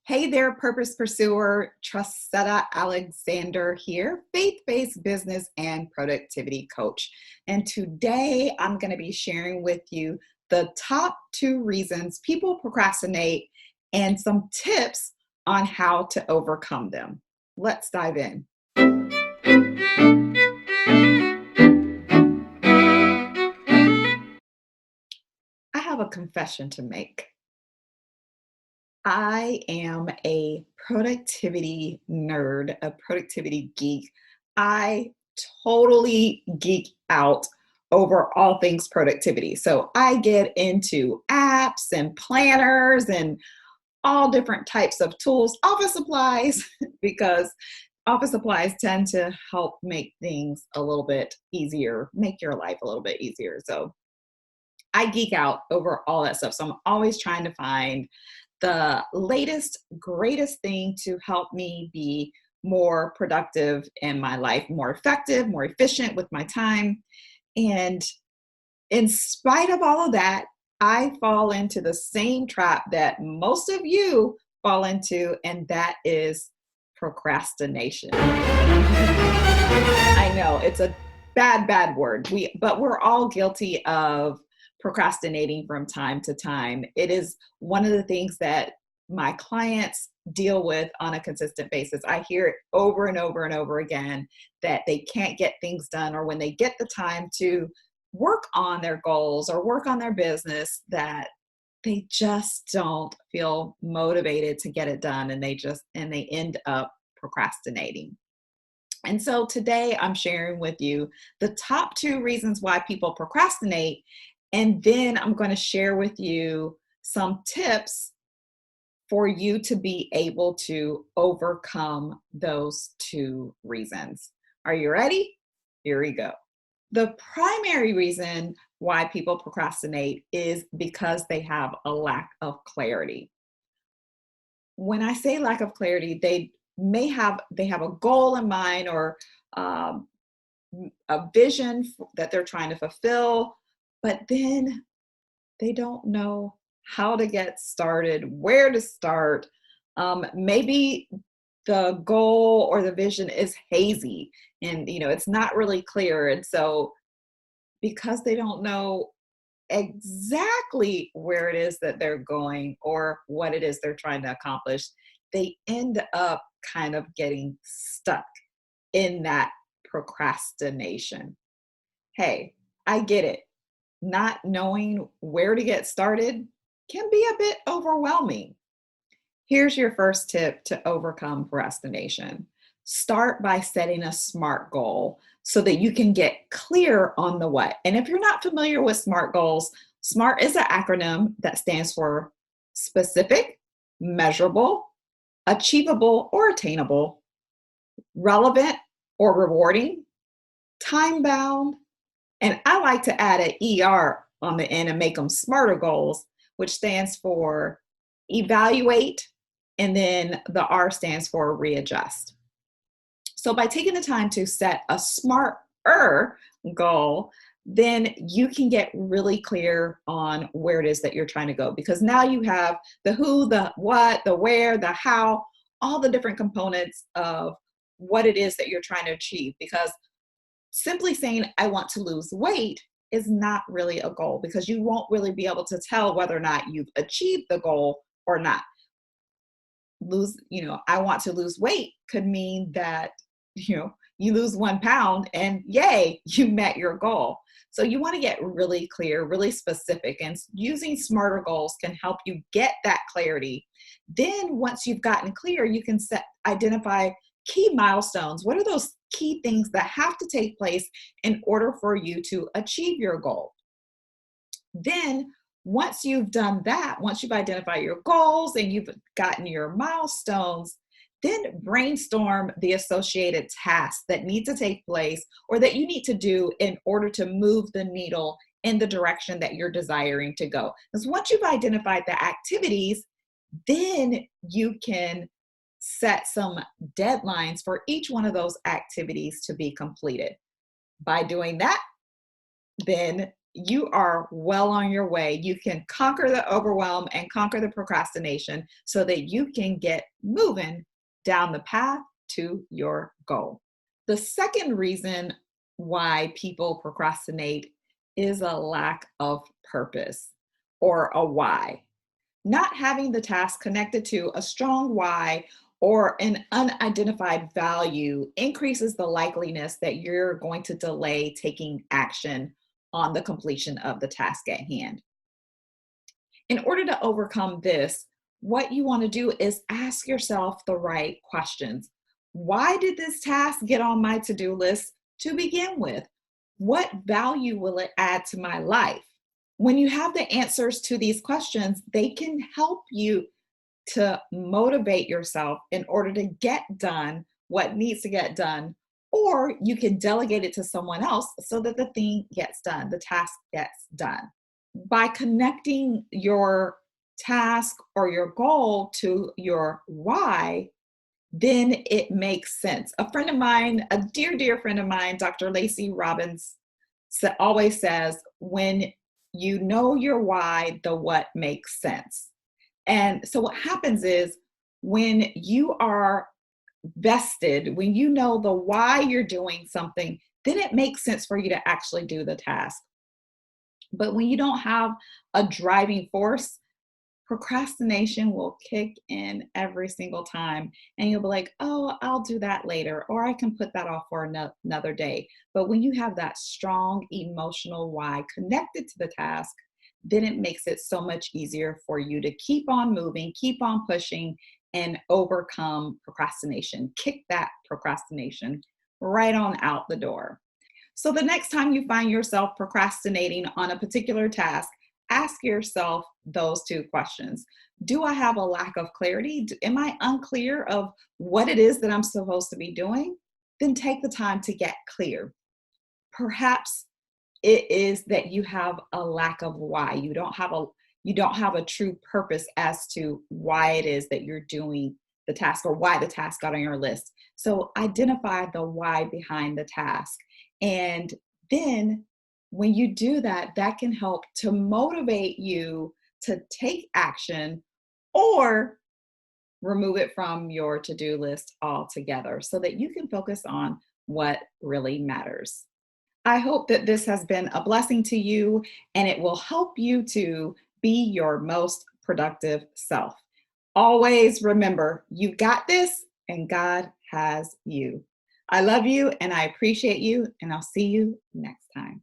Hey there, purpose pursuer. Trasetta Alexander here, faith-based business and productivity coach. And today I'm going to be sharing with you the top 2 reasons people procrastinate and some tips on how to overcome them. Let's dive in. I have a confession to make. I am a productivity nerd, a productivity geek. I totally geek out over all things productivity. So I get into apps and planners and all different types of tools, office supplies, because office supplies tend to help make things a little bit easier, make your life a little bit easier. So I geek out over all that stuff. So I'm always trying to find the latest, greatest thing to help me be more productive in my life, more effective, more efficient with my time. And in spite of all of that, I fall into the same trap that most of you fall into, and that is procrastination. I know it's a bad word. But we're all guilty of procrastinating from time to time. It is one of the things that my clients deal with on a consistent basis. I hear it over and over and over again that they can't get things done, or when they get the time to work on their goals or work on their business, that they just don't feel motivated to get it done, and they end up procrastinating. And so today I'm sharing with you the top 2 reasons why people procrastinate. And then I'm going to share with you some tips for you to be able to overcome those 2 reasons. Are you ready? Here we go. The primary reason why people procrastinate is because they have a lack of clarity. When I say lack of clarity, they have a goal in mind, or um, a vision that they're trying to fulfill, but then they don't know how to get started, where to start. Maybe the goal or the vision is hazy, and it's not really clear. And so because they don't know exactly where it is that they're going or what it is they're trying to accomplish, they end up kind of getting stuck in that procrastination. Hey, I get it. Not knowing where to get started can be a bit overwhelming. Here's your first tip to overcome procrastination. Start by setting a SMART goal so that you can get clear on the what. And if you're not familiar with SMART goals, SMART is an acronym that stands for specific, measurable, achievable or attainable, relevant or rewarding, time bound, and I like to add an ER on the end and make them smarter goals, which stands for evaluate, and then the R stands for readjust. So by taking the time to set a smarter goal, then you can get really clear on where it is that you're trying to go, because now you have the who, the what, the where, the how, all the different components of what it is that you're trying to achieve. Because simply saying, I want to lose weight is not really a goal, because you won't really be able to tell whether or not you've achieved the goal or not. I want to lose weight could mean that, you lose 1 pound and yay, you met your goal. So you want to get really clear, really specific, and using smarter goals can help you get that clarity. Then once you've gotten clear, you can identify key milestones. What are those key things that have to take place in order for you to achieve your goal? Then once you've done that, once you've identified your goals and you've gotten your milestones, then brainstorm the associated tasks that need to take place or that you need to do in order to move the needle in the direction that you're desiring to go. Because once you've identified the activities, then you can set some deadlines for each one of those activities to be completed. By doing that, then you are well on your way. You can conquer the overwhelm and conquer the procrastination so that you can get moving down the path to your goal. The second reason why people procrastinate is a lack of purpose or a why. Not having the task connected to a strong why or an unidentified value increases the likeliness that you're going to delay taking action on the completion of the task at hand. In order to overcome this, what you want to do is ask yourself the right questions. Why did this task get on my to do list to begin with? What value will it add to my life? When you have the answers to these questions, they can help you to motivate yourself in order to get done what needs to get done, or you can delegate it to someone else so that the thing gets done, the task gets done. By connecting your task or your goal to your why, then it makes sense. A friend of mine, a dear, dear friend of mine, Dr. Lacey Robbins, always says, when you know your why, the what makes sense. And so what happens is when you are vested, when you know the why you're doing something, then it makes sense for you to actually do the task. But when you don't have a driving force, procrastination will kick in every single time. And you'll be like, oh, I'll do that later, or I can put that off for another day. But when you have that strong emotional why connected to the task, then it makes it so much easier for you to keep on moving, keep on pushing, and overcome procrastination. Kick that procrastination right on out the door. So the next time you find yourself procrastinating on a particular task, ask yourself those two questions. Do I have a lack of clarity? Am I unclear of what it is that I'm supposed to be doing? Then take the time to get clear. Perhaps it is that you have a lack of why. You don't have a true purpose as to why it is that you're doing the task or why the task got on your list. So identify the why behind the task. And then when you do that, that can help to motivate you to take action or remove it from your to-do list altogether so that you can focus on what really matters. I hope that this has been a blessing to you and it will help you to be your most productive self. Always remember, you got this and God has you. I love you and I appreciate you, and I'll see you next time.